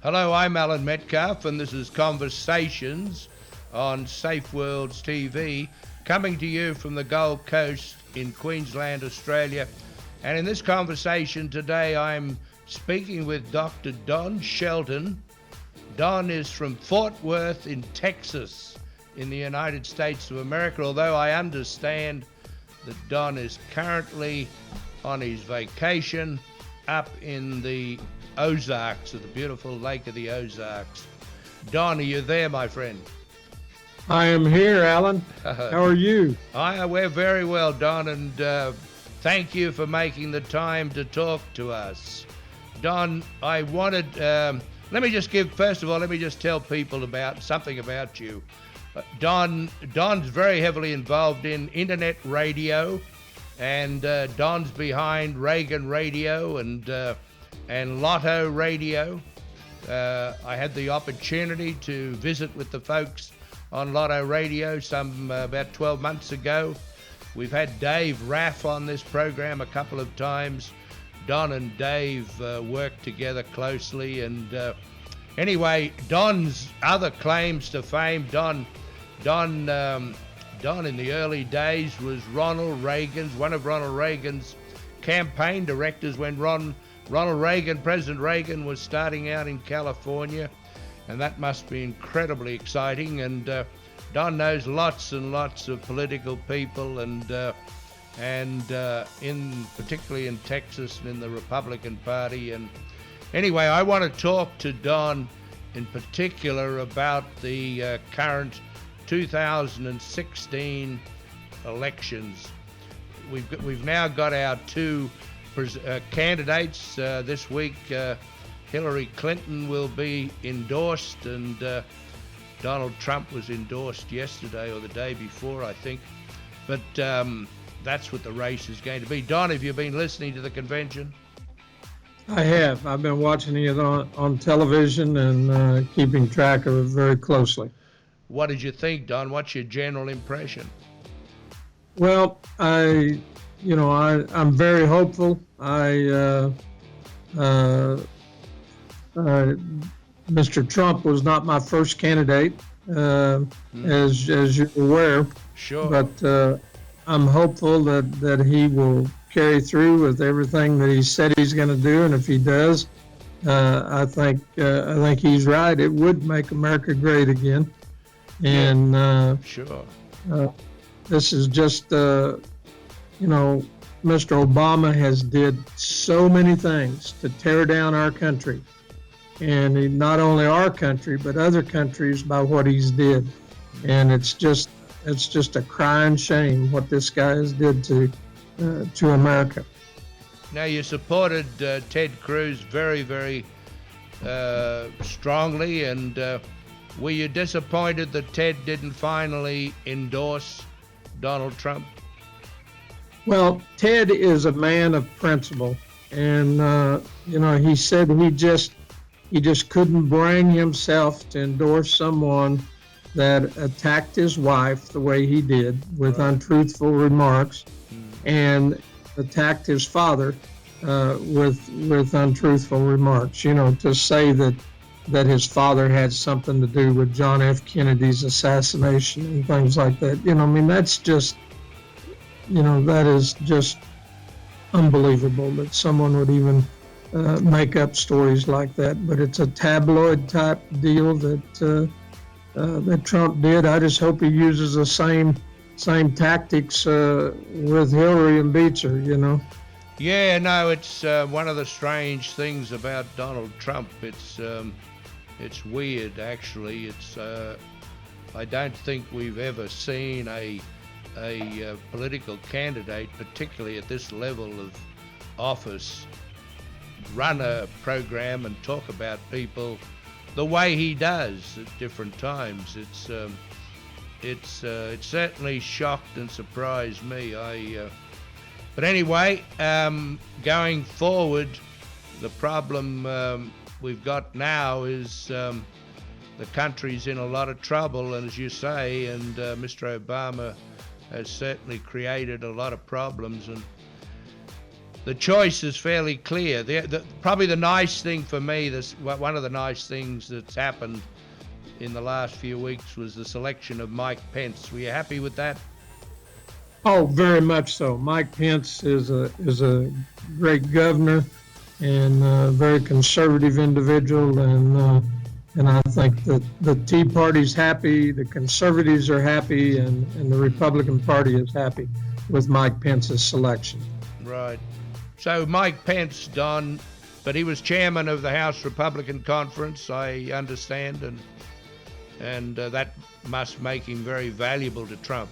Hello, I'm Alan Metcalfe, and this is Conversations on SafeWorlds TV, coming to you from the Gold Coast in Queensland, Australia. And in this conversation today, I'm speaking with Dr. Don Shelton. Don is from Fort Worth in Texas, in the United States of America, although I understand that Don is currently on his vacation up in the Ozarks, of the beautiful Lake of the Ozarks. Don, are you there, my friend? I am here, Alan. How are you? We're very well, Don, and thank you for making the time to talk to us. Don, I wanted, let me just tell people about something about you. Don's very heavily involved in internet radio, and Don's behind Reagan Radio and Lotto Radio. I had the opportunity to visit with the folks on Lotto Radio about 12 months ago. We've had Dave Raff on this program a couple of times. Don and Dave work together closely, and anyway, Don's other claims to fame, Don in the early days was one of Ronald Reagan's campaign directors when President Reagan was starting out in California, and that must be incredibly exciting. And Don knows lots and lots of political people, and particularly in Texas and in the Republican Party. And anyway, I want to talk to Don in particular about the current 2016 elections. We've now got our two candidates. This week, Hillary Clinton will be endorsed, and Donald Trump was endorsed yesterday or the day before, I think. But that's what the race is going to be. Don, have you been listening to the convention? I have. I've been watching it on television and keeping track of it very closely. What did you think, Don? What's your general impression? Well, I'm very hopeful. Mr. Trump was not my first candidate, as you're aware. Sure. But I'm hopeful that he will carry through with everything that he said he's going to do, and if he does, I think he's right. It would make America great again. And sure. This is just, Mr. Obama has did so many things to tear down our country, and not only our country but other countries by what he's did. And it's just a crying shame what this guy has did to America. Now, you supported Ted Cruz very, very strongly, and were you disappointed that Ted didn't finally endorse Donald Trump? Well, Ted is a man of principle, and he said he just couldn't bring himself to endorse someone that attacked his wife the way he did with untruthful remarks, and attacked his father with untruthful remarks. To say that his father had something to do with John F. Kennedy's assassination and things like that. That's just, that is just unbelievable that someone would even make up stories like that. But it's a tabloid type deal that Trump did. I just hope he uses the same tactics with Hillary and beats her, Yeah, no, it's one of the strange things about Donald Trump. It's weird, actually. I don't think we've ever seen a political candidate, particularly at this level of office, run a program and talk about people the way he does at different times. It certainly shocked and surprised me. But anyway, going forward, the problem we've got now is the country's in a lot of trouble, and as you say, and Mr. Obama has certainly created a lot of problems. And the choice is fairly clear. Probably the nice thing for me, one of the nice things that's happened in the last few weeks was the selection of Mike Pence. Were you happy with that? Oh, very much so. Mike Pence is a great governor and a very conservative individual, and I think that the Tea Party's happy, the conservatives are happy, and the Republican Party is happy with Mike Pence's selection. Right. So Mike Pence, Don, but he was chairman of the House Republican Conference, I understand, and that must make him very valuable to Trump.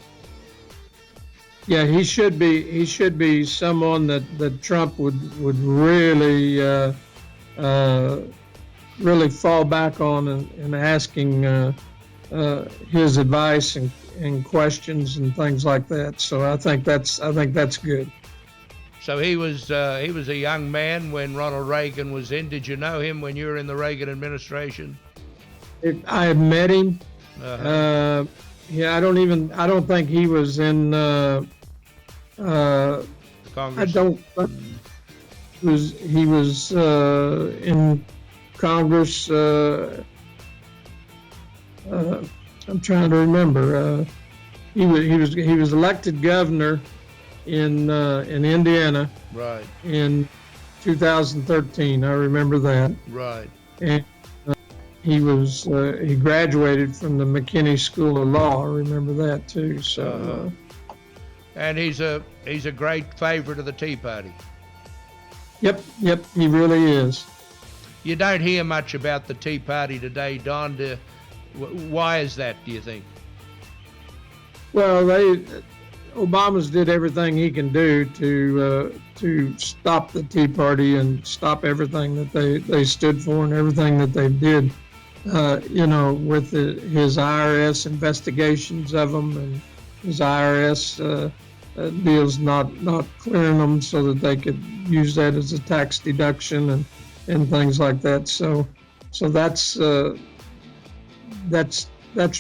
Yeah, he should be. He should be someone that Trump would really really fall back on and asking his advice and questions and things like that. So I think that's good. So he was a young man when Ronald Reagan was in. Did you know him when you were in the Reagan administration? I had met him. Uh-huh. Yeah, I don't think he was in. Congress. I don't. He was in Congress. I'm trying to remember. He was elected governor in Indiana. Right. In 2013, I remember that. Right. And he graduated from the McKinney School of Law. I remember that too. So. And he's a great favorite of the Tea Party. Yep, he really is. You don't hear much about the Tea Party today, Don. Why is that, do you think? Well, Obama's did everything he can do to stop the Tea Party and stop everything that they stood for and everything that they did. With his IRS investigations of them and his IRS deals not clearing them so that they could use that as a tax deduction and things like that. So that's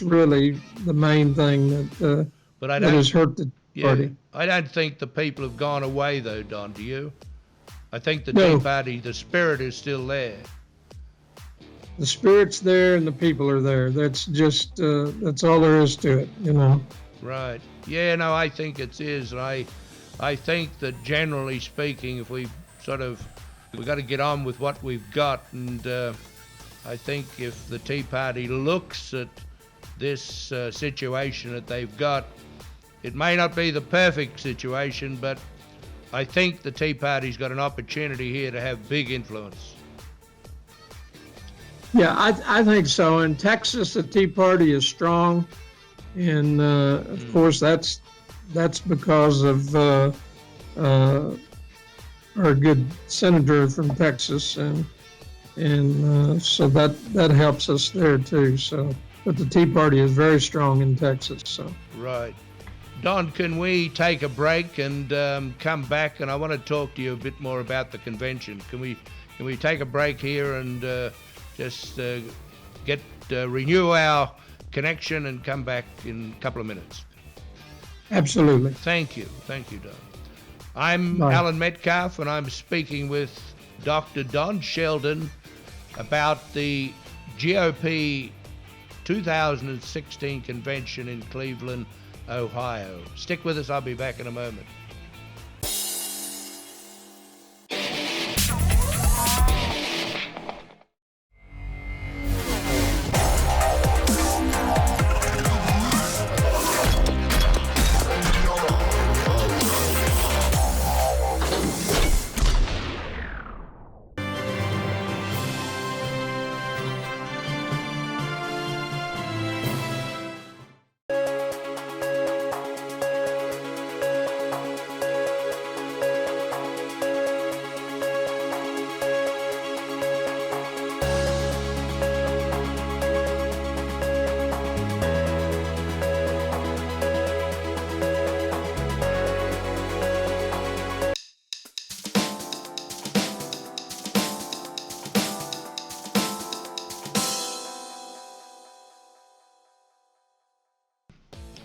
really the main thing that has hurt the party. I don't think the people have gone away though, Don. Do you? I think the No. Tea Party, the spirit is still there. The spirit's there and the people are there. That's just that's all there is to it, Right. Yeah, no, I think it is. And I think that generally speaking, if we've got to get on with what we've got. And I think if the Tea Party looks at this situation that they've got, it may not be the perfect situation, but I think the Tea Party's got an opportunity here to have big influence. Yeah, I think so. In Texas, the Tea Party is strong. And of course, that's because of our good senator from Texas, and so that helps us there too. So, but the Tea Party is very strong in Texas. So. Right, Don, can we take a break and come back? And I want to talk to you a bit more about the convention. Can we take a break here and just renew our connection and come back in a couple of minutes? Absolutely. Thank you, Don. I'm Bye. Alan Metcalfe, and I'm speaking with Dr. Don Shelton about the GOP 2016 convention in Cleveland, Ohio. Stick with us, I'll be back in a moment.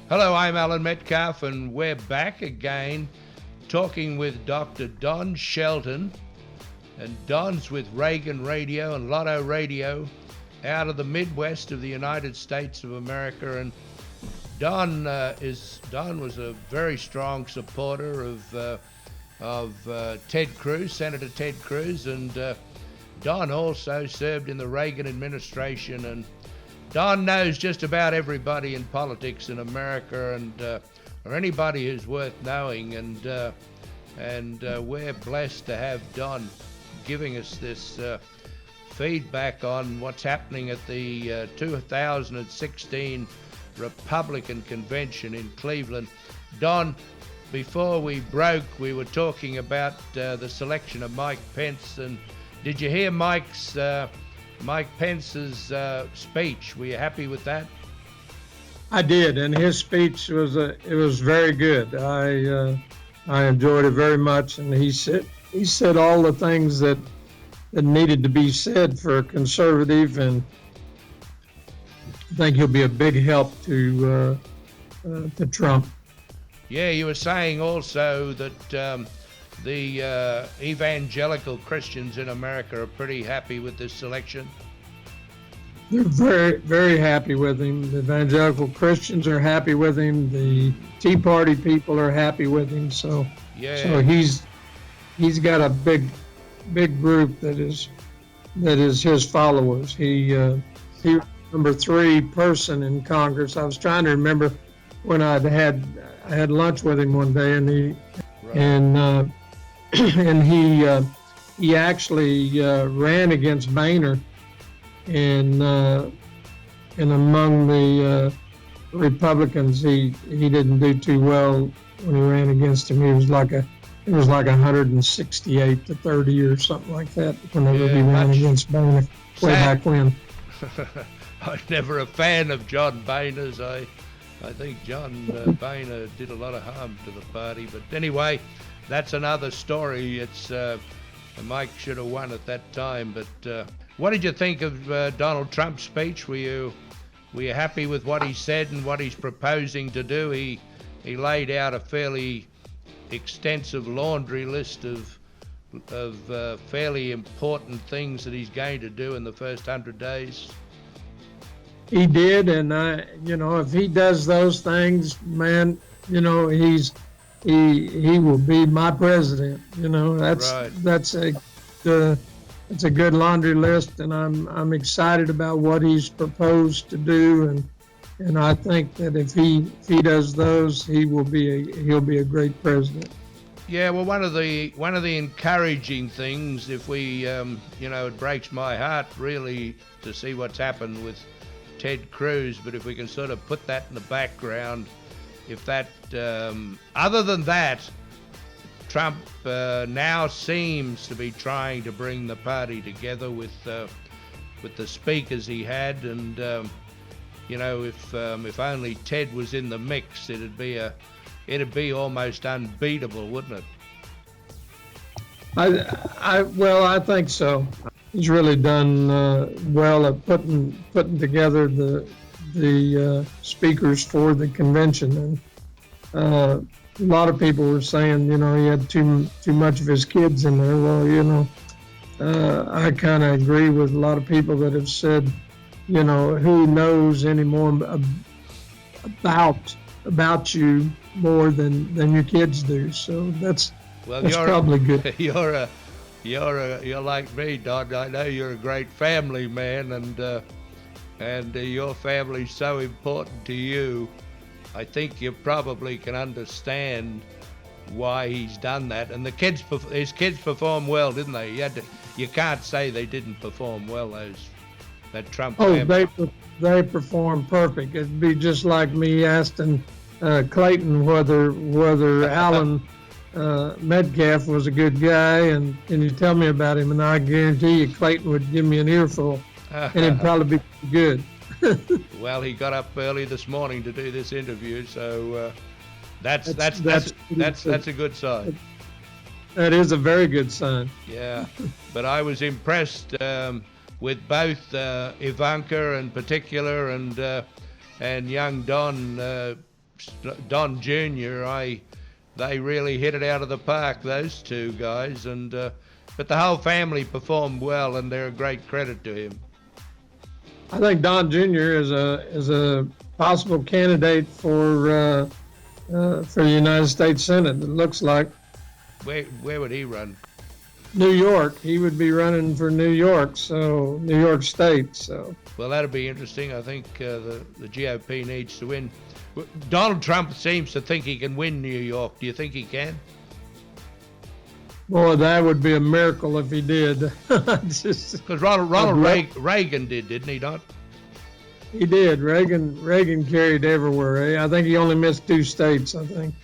Hello, I'm Alan Metcalfe, and we're back again talking with Dr. Don Shelton, and Don's with Reagan Radio and Lotto Radio out of the Midwest of the United States of America. And Don was a very strong supporter of Ted Cruz, Senator Ted Cruz, and Don also served in the Reagan administration, and Don knows just about everybody in politics in America, and or anybody who's worth knowing, and we're blessed to have Don giving us this feedback on what's happening at the 2016 Republican Convention in Cleveland. Don, before we broke, we were talking about the selection of Mike Pence, and did you hear Mike Pence's speech? Were you happy with that? I did, and his speech was very good. I enjoyed it very much, and he said all the things that needed to be said for a conservative, and I think he'll be a big help to Trump. Yeah, you were saying also that the evangelical Christians in America are pretty happy with this selection. They're very, very happy with him. The evangelical Christians are happy with him. The Tea Party people are happy with him. So, yeah. So he's got a big group that is his followers. He number 3 person in Congress. I was trying to remember when I had lunch with him one day, and he actually ran against Boehner, and among the Republicans, he didn't do too well when he ran against him. It was like 168 to 30 or something like that whenever he ran against Boehner way back when. I was never a fan of John Boehner's. I think John Boehner did a lot of harm to the party. But anyway, that's another story. It's Mike should have won at that time. But what did you think of Donald Trump's speech? Were you happy with what he said and what he's proposing to do? He laid out a fairly extensive laundry list of fairly important things that he's going to do in the first 100 days. He did, and if he does those things, man, he will be my president. That's right. That's a good laundry list, and I'm excited about what he's proposed to do, and I think that if he does those, he'll be a great president. Yeah, well, one of the encouraging things, if we, it breaks my heart really to see what's happened with Ted Cruz, but if we can sort of put that in the background, if that, other than that, Trump now seems to be trying to bring the party together with the speakers he had, and if only Ted was in the mix, it'd be almost unbeatable, wouldn't it? I think so. He's really done well at putting together the speakers for the convention, and a lot of people were saying, he had too much of his kids in there. Well, I kind of agree with a lot of people that have said, who knows any more about you more than your kids do. So that's probably good. You're like me, Don. I know you're a great family man, and your family's so important to you. I think you probably can understand why he's done that. And his kids performed well, didn't they? You can't say they didn't perform well. That Trump family. They performed perfect. It'd be just like me asking Clayton whether Alan Metcalfe was a good guy, and can you tell me about him? And I guarantee you Clayton would give me an earful, and it'd probably be good. Well, he got up early this morning to do this interview, so that's a good sign. That is a very good sign. Yeah, but I was impressed with both Ivanka in particular and young Don Jr. they really hit it out of the park, those two guys. And but the whole family performed well, and they're a great credit to him. I think Don Jr. is a possible candidate for the United States Senate. It looks like. Where would he run? New York. He would be running for New York, so New York State. So. Well, that'll be interesting. I think the GOP needs to win. Donald Trump seems to think he can win New York. Do you think he can? Boy, that would be a miracle if he did. Because Ronald Reagan did, didn't he, Don? He did. Reagan carried everywhere. I think he only missed 2 states, I think.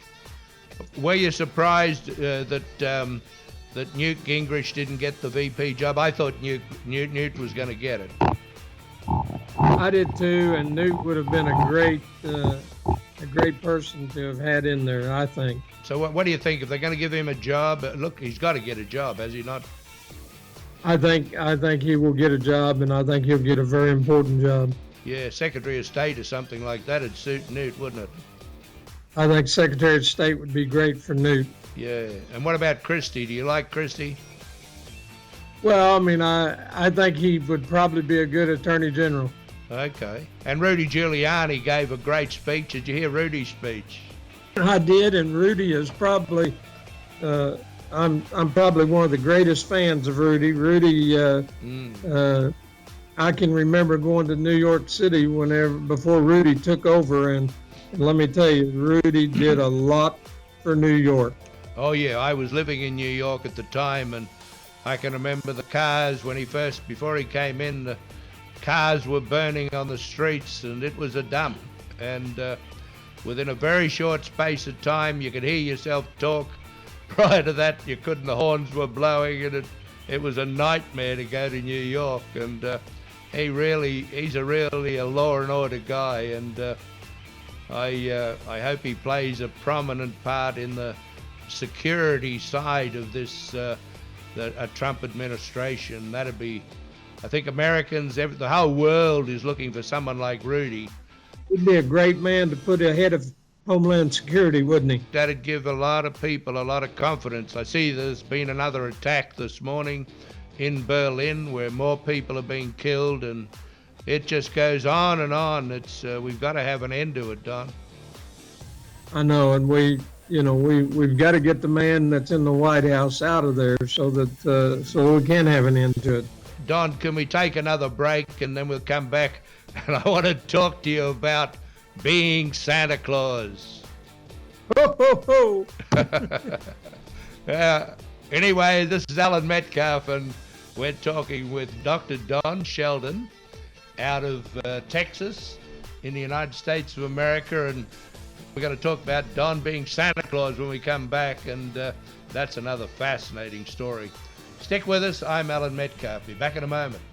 Were you surprised that Newt Gingrich didn't get the VP job? I thought Newt was going to get it. I did too, and Newt would have been a great person to have had in there, I think. So what do you think? If they're going to give him a job, look, he's got to get a job, has he not? I think he will get a job, and I think he'll get a very important job. Yeah, Secretary of State or something like that would suit Newt, wouldn't it? I think Secretary of State would be great for Newt. Yeah, and what about Christie? Do you like Christie? Well, I mean, I think he would probably be a good Attorney General. Okay. And Rudy Giuliani gave a great speech. Did you hear Rudy's speech? I did, and Rudy is probably, I'm probably one of the greatest fans of Rudy. Rudy, I can remember going to New York City before Rudy took over, and let me tell you, Rudy did a lot for New York. Oh yeah, I was living in New York at the time, and I can remember the cars before he came in, the cars were burning on the streets, and it was a dump. And within a very short space of time, you could hear yourself talk. Prior to that, you couldn't. The horns were blowing, and it was a nightmare to go to New York. And he's really a law and order guy, and I hope he plays a prominent part in the security side of this a Trump administration. That'd be, I think Americans, the whole world is looking for someone like Rudy. He'd be a great man to put ahead of Homeland Security, wouldn't he? That'd give a lot of people a lot of confidence. I see there's been another attack this morning in Berlin where more people are being killed, and it just goes on and on. We've got to have an end to it, Don. I know, and we've got to get the man that's in the White House out of there so we can have an end to it. Don, can we take another break and then we'll come back? And I want to talk to you about being Santa Claus. Ho, ho, ho. Anyway, this is Alan Metcalfe, and we're talking with Dr. Don Shelton out of Texas in the United States of America, and we're going to talk about Don being Santa Claus when we come back, and that's another fascinating story. Stick with us. I'm Alan Metcalfe. Be back in a moment.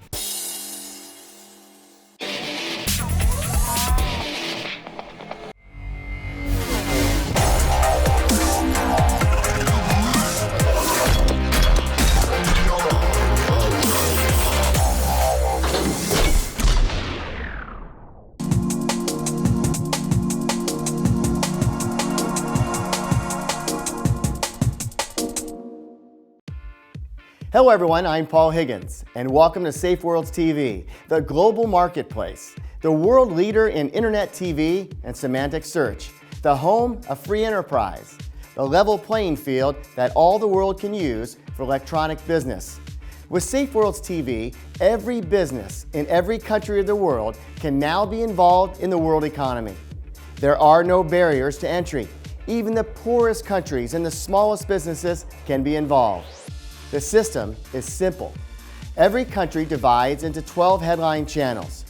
Hello everyone, I'm Paul Higgins, and welcome to SafeWorlds TV, the global marketplace, the world leader in internet TV and semantic search, the home of free enterprise, the level playing field that all the world can use for electronic business. With SafeWorlds TV, every business in every country of the world can now be involved in the world economy. There are no barriers to entry. Even the poorest countries and the smallest businesses can be involved. The system is simple. Every country divides into 12 headline channels.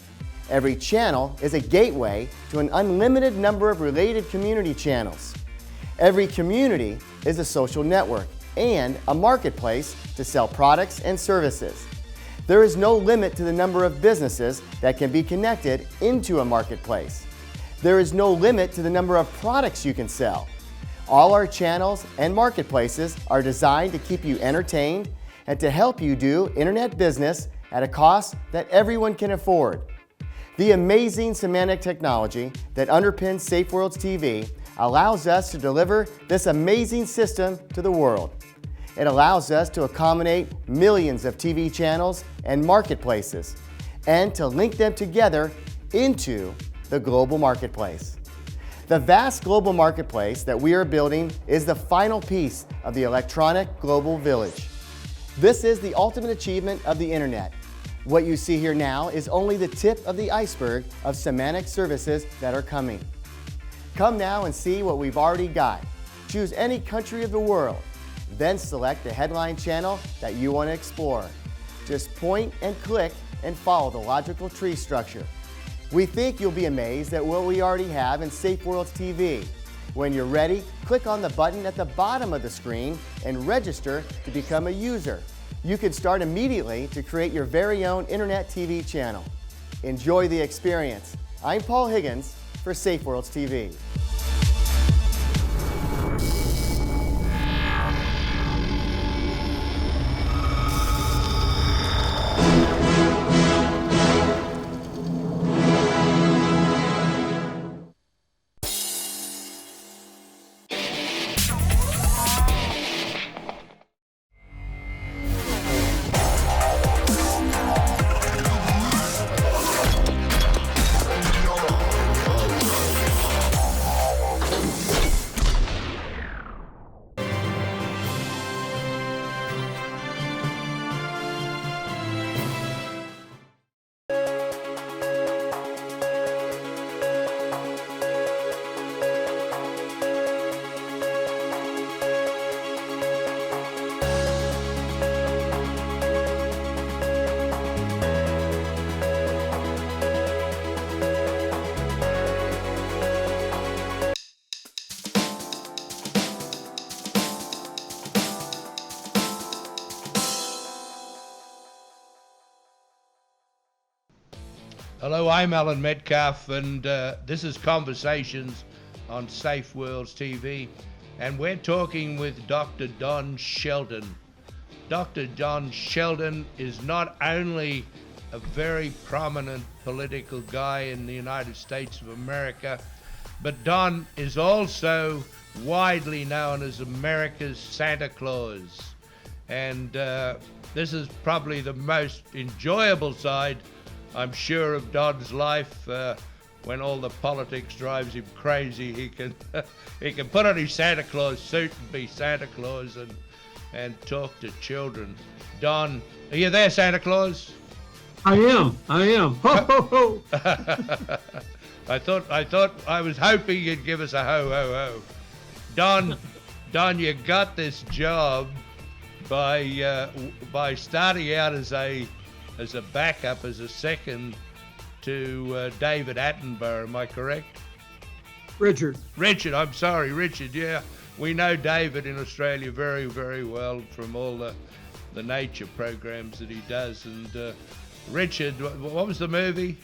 Every channel is a gateway to an unlimited number of related community channels. Every community is a social network and a marketplace to sell products and services. There is no limit to the number of businesses that can be connected into a marketplace. There is no limit to the number of products you can sell. All our channels and marketplaces are designed to keep you entertained and to help you do internet business at a cost that everyone can afford. The amazing semantic technology that underpins SafeWorlds TV allows us to deliver this amazing system to the world. It allows us to accommodate millions of TV channels and marketplaces and to link them together into the global marketplace. The vast global marketplace that we are building is the final piece of the electronic global village. This is the ultimate achievement of the internet. What you see here now is only the tip of the iceberg of semantic services that are coming. Come now and see what we've already got. Choose any country of the world, then select the headline channel that you want to explore. Just point and click and follow the logical tree structure. We think you'll be amazed at what we already have in SafeWorlds TV. When you're ready, click on the button at the bottom of the screen and register to become a user. You can start immediately to create your very own internet TV channel. Enjoy the experience. I'm Paul Higgins for SafeWorlds TV. Hello, I'm Alan Metcalfe, and this is Conversations on SafeWorlds TV, and we're talking with Dr. Don Shelton. Dr. Don Shelton is not only a very prominent political guy in the United States of America, but Don is also widely known as America's Santa Claus. And this is probably the most enjoyable side, I'm sure, of Don's life. When all the politics drives him crazy, he can he can put on his Santa Claus suit and be Santa Claus and talk to children. Don, are you there, Santa Claus? I am. Ho, ho, ho. I was hoping you'd give us a ho, ho, ho. Don, you got this job by starting out as a backup, as a second to David Attenborough. Am I correct? Richard. I'm sorry, Richard. Yeah, we know David in Australia very, very well from all the nature programs that he does. And Richard, what was the movie?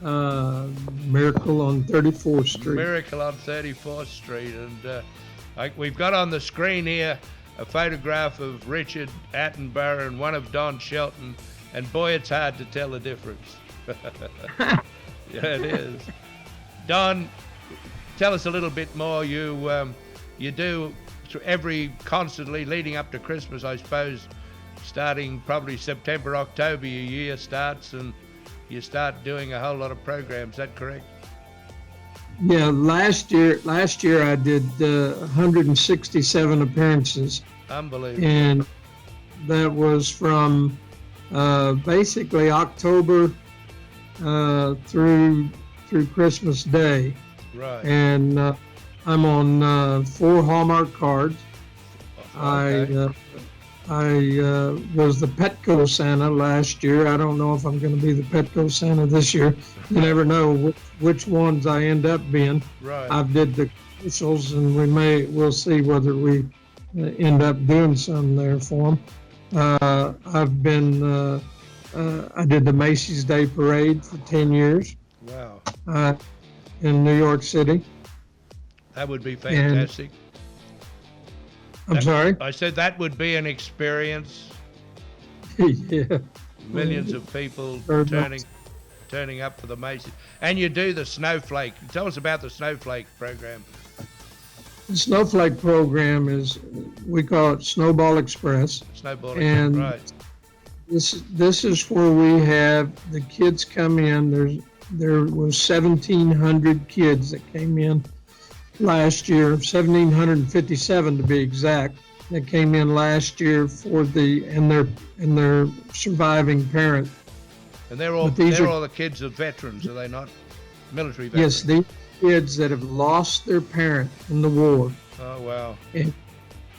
Miracle on 34th Street. Miracle on 34th Street. And we've got on the screen here a photograph of Richard Attenborough and one of Don Shelton, and boy, it's hard to tell the difference. Yeah, it is. Don, tell us a little bit more. You do constantly leading up to Christmas, I suppose, starting probably September, October, your year starts, and you start doing a whole lot of programs. Is that correct? Yeah, last year I did 167 appearances. Unbelievable. And that was from basically October through Christmas Day. Right. And I'm on 4 Hallmark cards. Okay. I was the Petco Santa last year. I don't know if I'm going to be the Petco Santa this year. You never know which ones I end up being. Right. I've did the commercials, and we'll see whether we end up doing some there for them. I've been I did the Macy's Day Parade for 10 years. Wow. In New York City. That would be fantastic. I'm sorry? I said that would be an experience. Yeah. Millions of people Very turning. much. turning up for the Macy's. And you do the Snowflake. Tell us about the Snowflake program. The Snowflake program is, we call it Snowball Express. Snowball and Express, right. This is where we have the kids come in. There was 1,700 kids that came in last year, 1,757 to be exact, that came in last year for and their surviving parent. And they're all the kids of veterans, are they not? Military veterans. Yes, these kids that have lost their parent in the war. Oh wow.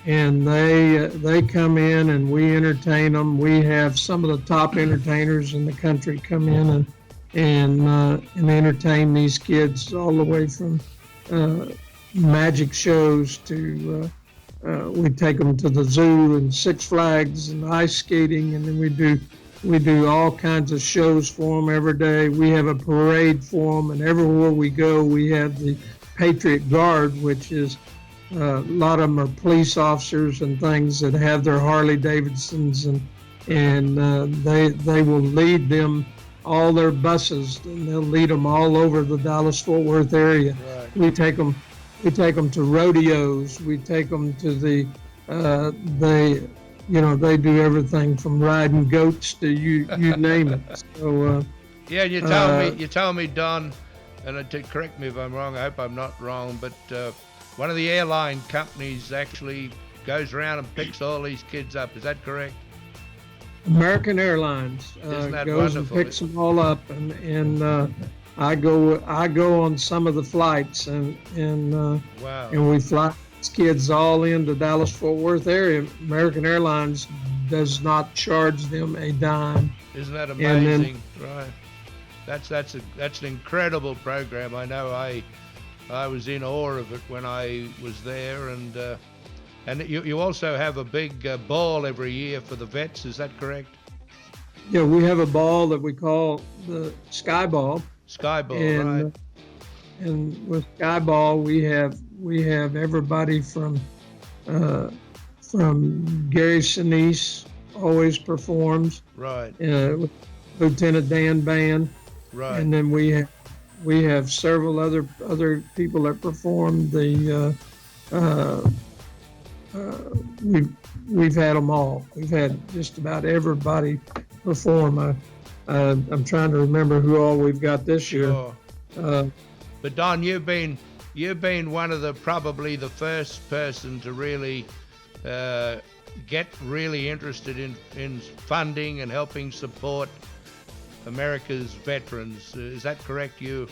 And they come in and we entertain them. We have some of the top entertainers in the country come in and entertain these kids, all the way from magic shows to we take them to the zoo and Six Flags and ice skating, and then we do all kinds of shows for them every day. We have a parade for them, and everywhere we go, we have the Patriot Guard, which is a lot of them are police officers and things that have their Harley Davidsons, and they will lead them, all their buses, and they'll lead them all over the Dallas-Fort Worth area. Right. We take them to rodeos. We take them to they do everything from riding goats to you name it. So yeah, you told me, Don, and to correct me if I'm wrong. I hope I'm not wrong, but one of the airline companies actually goes around and picks all these kids up. Is that correct? American Airlines Isn't that goes wonderful? and picks them all up, and I go on some of the flights, and wow. and we fly these kids all into Dallas-Fort Worth area. American Airlines does not charge them a dime. Isn't that amazing? Right. That's an incredible program. I know I was in awe of it when I was there, and you also have a big ball every year for the vets. Is that correct? Yeah, we have a ball that we call the Sky Ball. Sky Ball, and, right? And with Sky Ball, we have everybody from Gary Sinise always performs. Right. Lieutenant Dan Band. Right. And then we have several other people that perform. We've had them all. We've had just about everybody perform. I'm trying to remember who all we've got this year. Sure. But Don, you've been one of probably the first person to really get really interested in funding and helping support America's veterans. Is that correct? You've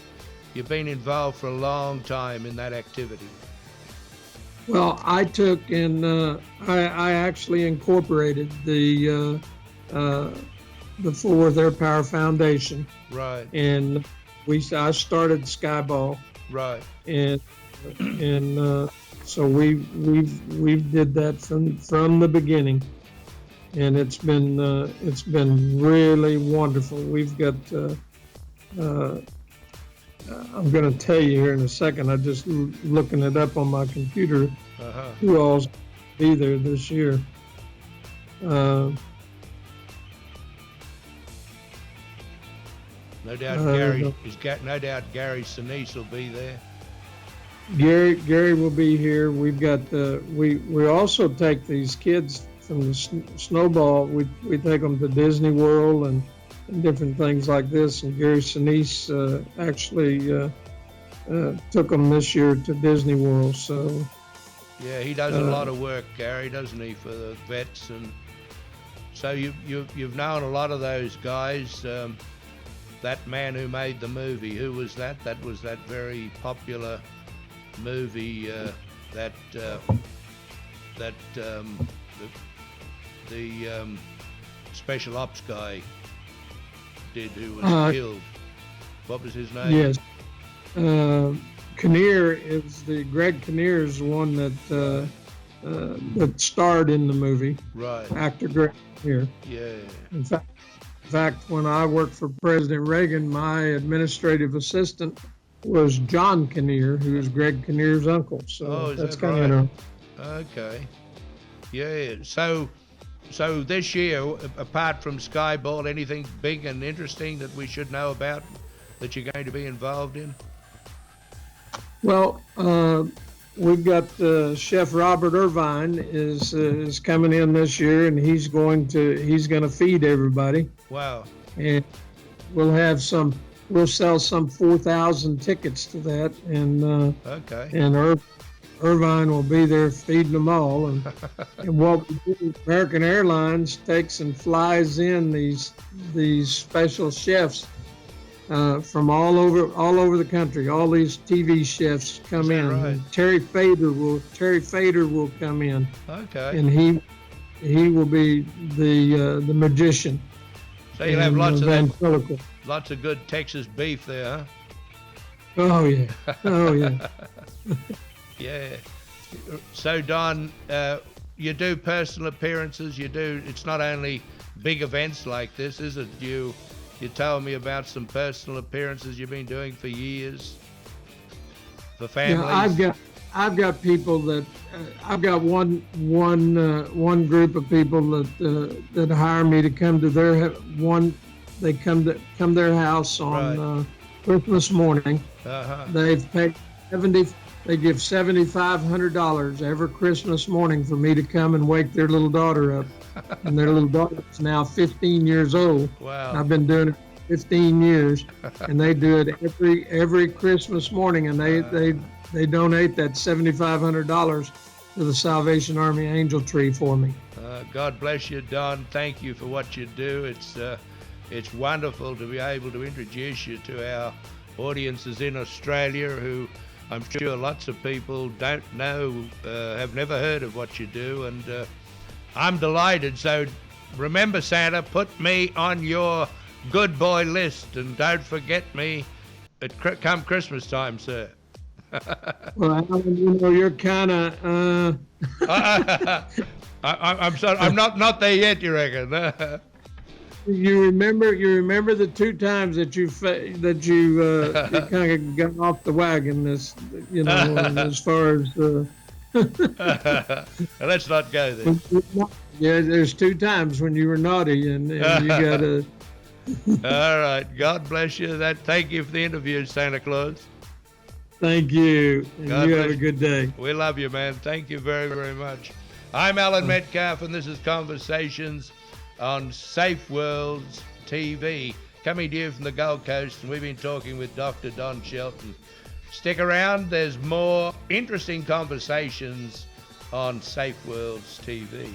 been involved for a long time in that activity. Well, I took and I actually incorporated the Fort Worth Air Power Foundation. Right. And I started Skyball. Right. And so we did that from the beginning, and it's been really wonderful. We've got I'm going to tell you here in a second. I'm just looking it up on my computer. Who all's be there this year? No doubt Gary Sinise will be there. Gary will be here. We've got we also take these kids from the Snowball. We take them to Disney World and different things like this. And Gary Sinise actually took them this year to Disney World. So yeah, he does a lot of work, Gary, doesn't he, for the vets? And so you've known a lot of those guys. That man who made the movie, who was that? That was that very popular movie the special ops guy did, who was killed. What was his name? Yes, Kinnear is Greg Kinnear is the one that starred in the movie. Right. Actor Greg Kinnear. Yeah. In fact, when I worked for President Reagan, my administrative assistant was John Kinnear, who is Greg Kinnear's uncle. So is that's that kind right? Okay. Yeah. So So this year, apart from Skyball, anything big and interesting that we should know about that you're going to be involved in? Well, we've got Chef Robert Irvine is coming in this year, and he's going to feed everybody. Wow. And we'll sell some 4,000 tickets to that, and Okay. and Irvine will be there feeding them all. And what we do, American Airlines takes and flies in these special chefs from all over the country. All these TV chefs come in. Right? And Terry Fader will come in, Okay. and he will be the magician. So you'll have lots of that, ventriloquist. lots of good Texas beef there, huh? Oh yeah, oh yeah. Yeah. So Don, you do personal appearances. It's not only big events like this, is it? You told me about some personal appearances you've been doing for years for families. Yeah, I've got people that I've got one group of people that hire me to come to they come to their house on Christmas morning. Uh-huh. They've paid they give $7,500 every Christmas morning for me to come and wake their little daughter up. And their little daughter is now 15 years old. Wow. I've been doing it 15 years, and they do it every Christmas morning, and they donate that $7,500 to the Salvation Army Angel Tree for me. God bless you, Don. Thank you for what you do. It's wonderful to be able to introduce you to our audiences in Australia, who I'm sure lots of people don't know, have never heard of what you do, and I'm delighted. So remember, Santa, put me on your good boy list, and don't forget me come Christmas time, sir. Well, Alan, you're kind of. I'm not there yet. You reckon? You remember the two times that you kind of got off the wagon, as far as. Let's not go there. Yeah, there's two times when you were naughty, and you got to. All right. God bless you. Thank you for the interview, Santa Claus. Thank you. And God you bless have a good day. We love you, man. Thank you very, very much. I'm Alan Metcalfe, and this is Conversations on SafeWorlds TV, coming to you from the Gold Coast, and we've been talking with Dr. Don Shelton. Stick around. There's more interesting conversations on SafeWorlds TV.